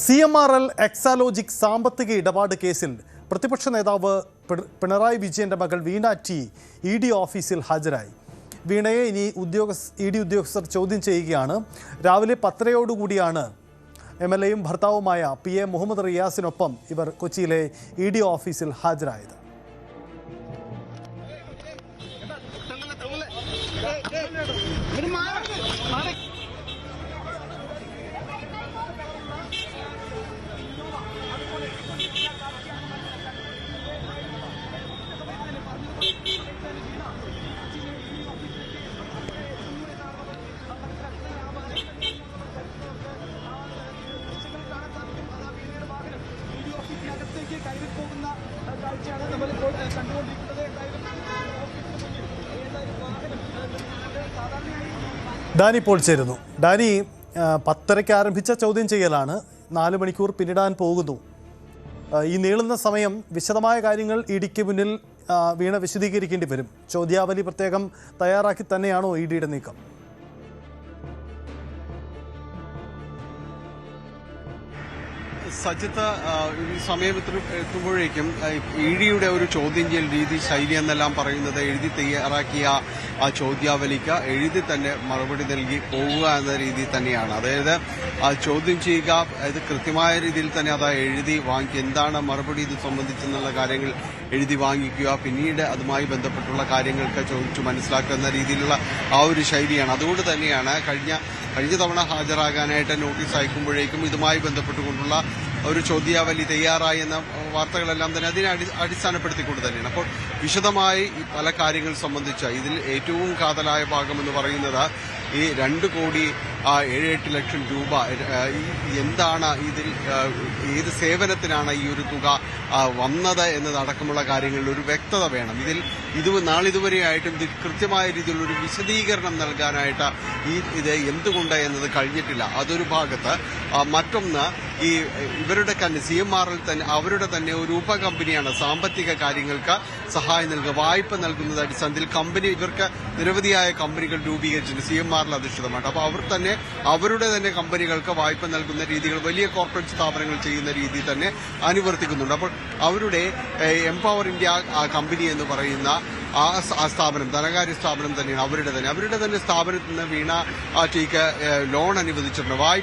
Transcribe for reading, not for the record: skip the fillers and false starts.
CMRL Exalogic സാമ്പത്തിക ഇടപാട് കേസിൽ പ്രതിപക്ഷ നേതാവ് പിണറായി വിജയന്റെ മകൾ വീണ ടി ED ഓഫീസിൽ ഹാജരായി. വീണയെ ഇനി ED ഉദ്യോഗസ്ഥർ ചോദ്യം ചെയ്യുകയാണ്. രാവിലെ 10:30 MLAയും ഭർത്താവുമായ PA മുഹമ്മദ് റിയാസിനൊപ്പം ഇവർ കൊച്ചിയിലെ ED ഓഫീസിൽ ഹാജരായത്. ഡാനി ഇപ്പോൾ ചേരുന്നു. ഡാനി, 10:30 ആരംഭിച്ച ചോദ്യം ചെയ്യലാണ്. 4 മണിക്കൂർ പിന്നിടാൻ പോകുന്നു. ഈ നീളുന്ന സമയം വിശദമായ കാര്യങ്ങൾ EDക്ക് മുന്നിൽ വീണ വിശദീകരിക്കേണ്ടി വരും. ചോദ്യാവലി പ്രത്യേകം തയ്യാറാക്കി തന്നെയാണോ EDയുടെ നീക്കം? സജിത്ത്, ഈ സമയം എത്തുമ്പോഴേക്കും EDയുടെ ഒരു ചോദ്യം ചെയ്യൽ രീതി ശൈലി എന്നെല്ലാം പറയുന്നത് എഴുതി തയ്യാറാക്കിയ ആ ചോദ്യാവലിക്ക് എഴുതി തന്നെ മറുപടി നൽകി പോവുക എന്ന രീതി തന്നെയാണ്. അതായത് ചോദ്യം ചെയ്യുക, അത് കൃത്യമായ രീതിയിൽ തന്നെ അത് എഴുതി വാങ്ങിക്കുക, എന്താണ് മറുപടി ഇത് സംബന്ധിച്ചെന്നുള്ള കാര്യങ്ങൾ എഴുതി വാങ്ങിക്കുക, പിന്നീട് അതുമായി ബന്ധപ്പെട്ടുള്ള കാര്യങ്ങൾക്ക് ചോദിച്ചു മനസ്സിലാക്കുന്ന രീതിയിലുള്ള ആ ഒരു ശൈലിയാണ്. അതുകൊണ്ട് തന്നെയാണ് കഴിഞ്ഞ തവണ ഹാജരാകാനായിട്ട് നോട്ടീസ് അയക്കുമ്പോഴേക്കും ഇതുമായി ബന്ധപ്പെട്ടുകൊണ്ടുള്ള ഒരു ചോദ്യാവലി തയ്യാറായി എന്ന വാർത്തകളെല്ലാം തന്നെ അതിനെ അടിസ്ഥാനപ്പെടുത്തിക്കൊണ്ട് തന്നെയാണ്. അപ്പോൾ വിശദമായി പല കാര്യങ്ങൾ സംബന്ധിച്ച ഇതിൽ ഏറ്റവും കാതലായ ഭാഗമെന്ന് പറയുന്നത് ഈ 2,07,8 ലക്ഷം രൂപ എന്താണ് ഇതിൽ, ഏത് സേവനത്തിനാണ് ഈ ഒരു തുക വന്നത് എന്നതടക്കമുള്ള കാര്യങ്ങളിൽ ഒരു വ്യക്തത വേണം. നാളിതുവരെയായിട്ടും ഇത് കൃത്യമായ രീതിയിലുള്ള ഒരു വിശദീകരണം നൽകാനായിട്ട് ഇത് എന്തുകൊണ്ട് എന്നത് കഴിഞ്ഞിട്ടില്ല. അതൊരു ഭാഗത്ത്. മറ്റൊന്ന്, ഇവരുടെ CMRL തന്നെ അവരുടെ തന്നെ ഒരു ഉപകമ്പനിയാണ് സാമ്പത്തിക കാര്യങ്ങൾക്ക് സഹായം നൽകുക, വായ്പ നൽകുന്നത് അടിസ്ഥാനത്തിൽ ഇവർക്ക് നിരവധിയായ കമ്പനികൾ രൂപീകരിച്ചിട്ടുണ്ട് CMRL അധിഷ്ഠിതമായിട്ട്. അപ്പോൾ അവരുടെ തന്നെ കമ്പനികൾക്ക് വായ്പ നൽകുന്ന രീതികൾ വലിയ കോർപ്പറേറ്റ് സ്ഥാപനങ്ങൾ ചെയ്യുന്ന രീതി തന്നെ അനുവർത്തിക്കുന്നുണ്ട്. അപ്പോൾ അവരുടെ എംപവർ ഇന്ത്യ കമ്പനി എന്ന് പറയുന്ന ആ സ്ഥാപനം ധനകാര്യ സ്ഥാപനം തന്നെയാണ് അവരുടെ തന്നെ സ്ഥാപനത്തിൽ നിന്ന് വീണ ടിക്ക് ലോൺ അനുവദിച്ചിട്ടുണ്ട്, വായ്പ